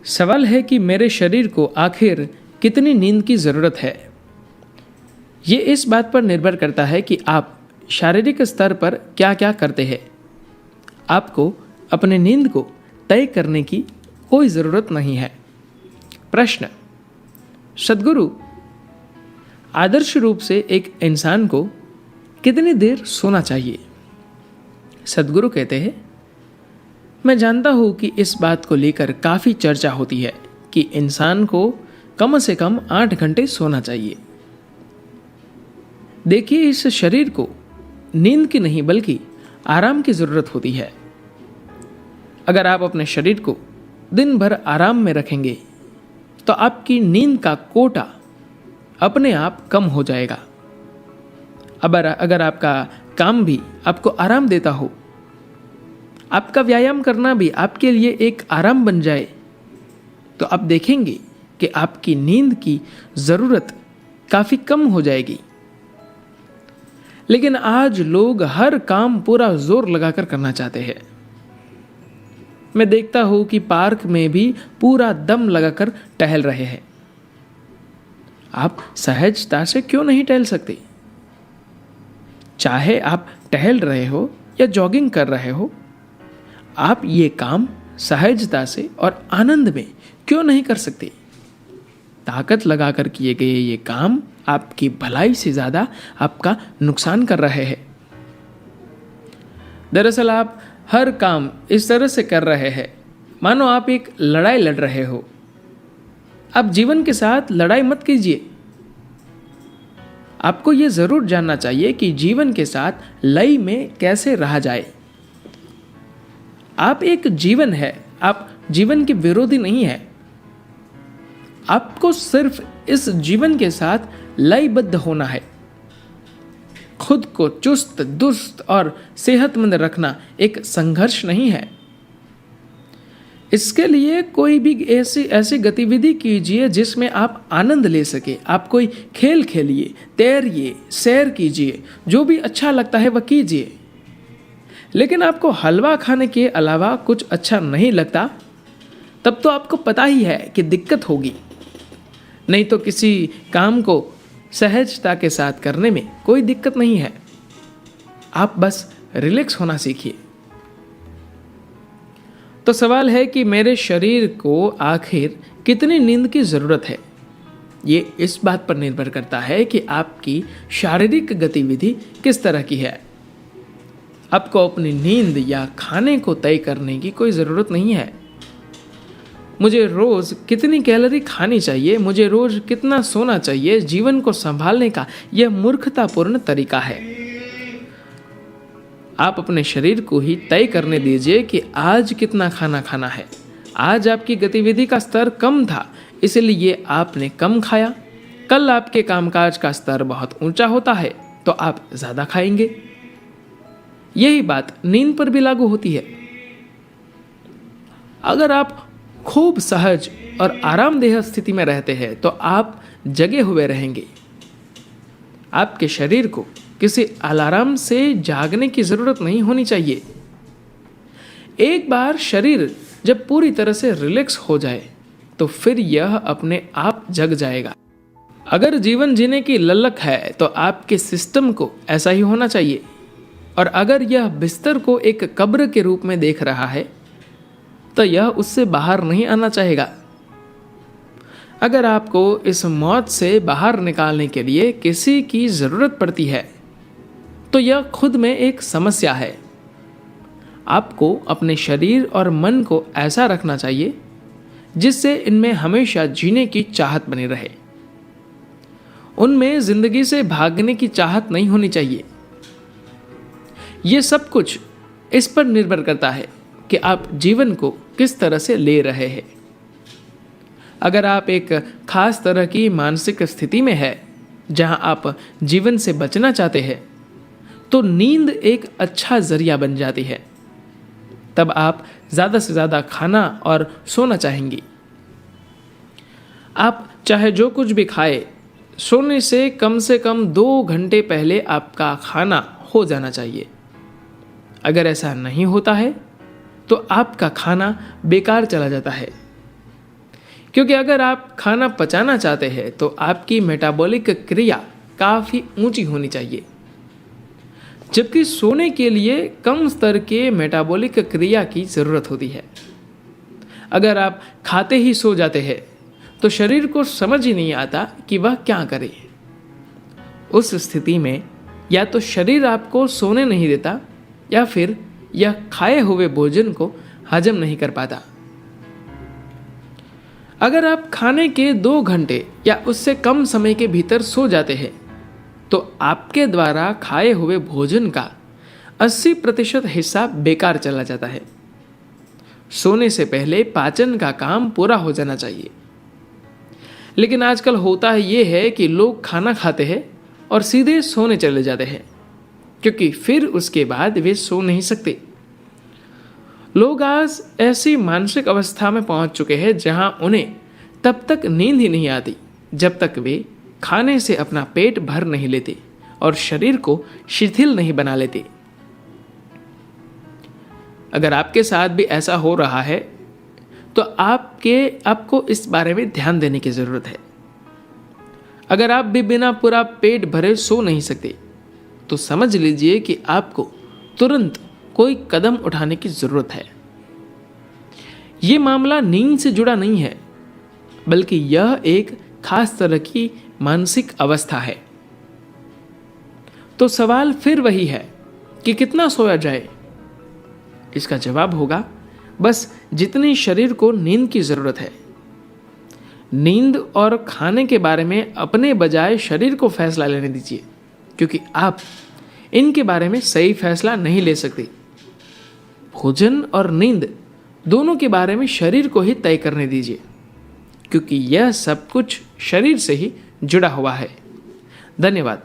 सवाल है कि मेरे शरीर को आखिर कितनी नींद की ज़रूरत है। ये इस बात पर निर्भर करता है कि आप शारीरिक स्तर पर क्या क्या करते हैं। आपको अपने नींद को तय करने की कोई ज़रूरत नहीं है। प्रश्न: सद्गुरु, आदर्श रूप से एक इंसान को कितनी देर सोना चाहिए? सद्गुरु कहते हैं, मैं जानता हूँ कि इस बात को लेकर काफ़ी चर्चा होती है कि इंसान को कम से कम 8 घंटे सोना चाहिए। देखिए, इस शरीर को नींद की नहीं बल्कि आराम की ज़रूरत होती है। अगर आप अपने शरीर को दिन भर आराम में रखेंगे तो आपकी नींद का कोटा अपने आप कम हो जाएगा। अगर आपका काम भी आपको आराम देता हो, आपका व्यायाम करना भी आपके लिए एक आराम बन जाए, तो आप देखेंगे कि आपकी नींद की ज़रूरत काफ़ी कम हो जाएगी। लेकिन आज लोग हर काम पूरा जोर लगाकर करना चाहते हैं। मैं देखता हूं कि पार्क में भी पूरा दम लगाकर टहल रहे हैं। आप सहजता से क्यों नहीं टहल सकते? चाहे आप टहल रहे हो या जॉगिंग कर रहे हो, आप ये काम सहजता से और आनंद में क्यों नहीं कर सकते? ताकत लगाकर किए गए ये काम आपकी भलाई से ज़्यादा आपका नुकसान कर रहे हैं। दरअसल आप हर काम इस तरह से कर रहे हैं मानो आप एक लड़ाई लड़ रहे हो। आप जीवन के साथ लड़ाई मत कीजिए। आपको ये ज़रूर जानना चाहिए कि जीवन के साथ लय में कैसे रहा जाए। आप एक जीवन है, आप जीवन के विरोधी नहीं है। आपको सिर्फ इस जीवन के साथ लयबद्ध होना है। खुद को चुस्त दुरुस्त और सेहतमंद रखना एक संघर्ष नहीं है। इसके लिए कोई भी ऐसी गतिविधि कीजिए जिसमें आप आनंद ले सके। आप कोई खेल खेलिए, तैरिए, सैर कीजिए, जो भी अच्छा लगता है वह कीजिए। लेकिन आपको हलवा खाने के अलावा कुछ अच्छा नहीं लगता, तब तो आपको पता ही है कि दिक्कत होगी। नहीं तो किसी काम को सहजता के साथ करने में कोई दिक्कत नहीं है। आप बस रिलैक्स होना सीखिए। तो सवाल है कि मेरे शरीर को आखिर कितनी नींद की ज़रूरत है। ये इस बात पर निर्भर करता है कि आपकी शारीरिक गतिविधि किस तरह की है। आपको अपनी नींद या खाने को तय करने की कोई ज़रूरत नहीं है। मुझे रोज़ कितनी कैलोरी खानी चाहिए, मुझे रोज़ कितना सोना चाहिए, जीवन को संभालने का यह मूर्खतापूर्ण तरीका है। आप अपने शरीर को ही तय करने दीजिए कि आज कितना खाना खाना है। आज आपकी गतिविधि का स्तर कम था, इसलिए आपने कम खाया। कल आपके कामकाज का स्तर बहुत ऊंचा होता है तो आप ज़्यादा खाएंगे। यही बात नींद पर भी लागू होती है। अगर आप खूब सहज और आरामदेह स्थिति में रहते हैं तो आप जगे हुए रहेंगे। आपके शरीर को किसी अलार्म से जागने की ज़रूरत नहीं होनी चाहिए। एक बार शरीर जब पूरी तरह से रिलैक्स हो जाए तो फिर यह अपने आप जग जाएगा। अगर जीवन जीने की ललक है तो आपके सिस्टम को ऐसा ही होना चाहिए। और अगर यह बिस्तर को एक कब्र के रूप में देख रहा है तो यह उससे बाहर नहीं आना चाहेगा। अगर आपको इस मौत से बाहर निकालने के लिए किसी की ज़रूरत पड़ती है तो यह खुद में एक समस्या है। आपको अपने शरीर और मन को ऐसा रखना चाहिए जिससे इनमें हमेशा जीने की चाहत बनी रहे। उनमें जिंदगी से भागने की चाहत नहीं होनी चाहिए। यह सब कुछ इस पर निर्भर करता है कि आप जीवन को किस तरह से ले रहे हैं। अगर आप एक खास तरह की मानसिक स्थिति में है जहां आप जीवन से बचना चाहते हैं तो नींद एक अच्छा जरिया बन जाती है। तब आप ज़्यादा से ज़्यादा खाना और सोना चाहेंगी। आप चाहे जो कुछ भी खाए, सोने से कम 2 घंटे पहले आपका खाना हो जाना चाहिए। अगर ऐसा नहीं होता है तो आपका खाना बेकार चला जाता है। क्योंकि अगर आप खाना पचाना चाहते हैं तो आपकी मेटाबॉलिक क्रिया काफ़ी ऊंची होनी चाहिए, जबकि सोने के लिए कम स्तर के मेटाबॉलिक क्रिया की ज़रूरत होती है। अगर आप खाते ही सो जाते हैं तो शरीर को समझ ही नहीं आता कि वह क्या करे। उस स्थिति में या तो शरीर आपको सोने नहीं देता या फिर यह खाए हुए भोजन को हजम नहीं कर पाता। अगर आप खाने के 2 घंटे या उससे कम समय के भीतर सो जाते हैं तो आपके द्वारा खाए हुए भोजन का 80% हिस्सा बेकार चला जाता है। सोने से पहले पाचन का काम पूरा हो जाना चाहिए। लेकिन आजकल होता है ये है कि लोग खाना खाते हैं और सीधे सोने चले जाते हैं, क्योंकि फिर उसके बाद वे सो नहीं सकते। लोग आज ऐसी मानसिक अवस्था में पहुंच चुके हैं जहां उन्हें तब तक नींद ही नहीं आती जब तक वे खाने से अपना पेट भर नहीं लेते और शरीर को शिथिल नहीं बना लेते। अगर आपके साथ भी ऐसा हो रहा है तो आपको इस बारे में ध्यान देने की जरूरत है। अगर आप भी बिना पूरा पेट भरे सो नहीं सकते तो समझ लीजिए कि आपको तुरंत कोई कदम उठाने की जरूरत है। ये मामला नींद से जुड़ा नहीं है, बल्कि यह एक खास तरह की मानसिक अवस्था है। तो सवाल फिर वही है कि कितना सोया जाए। इसका जवाब होगा बस जितनी शरीर को नींद की जरूरत है। नींद और खाने के बारे में अपने बजाय शरीर को फैसला लेने दीजिए, क्योंकि आप इनके बारे में सही फैसला नहीं ले सकते। भोजन और नींद दोनों के बारे में शरीर को ही तय करने दीजिए, क्योंकि यह सब कुछ शरीर से ही जुड़ा हुआ है। धन्यवाद।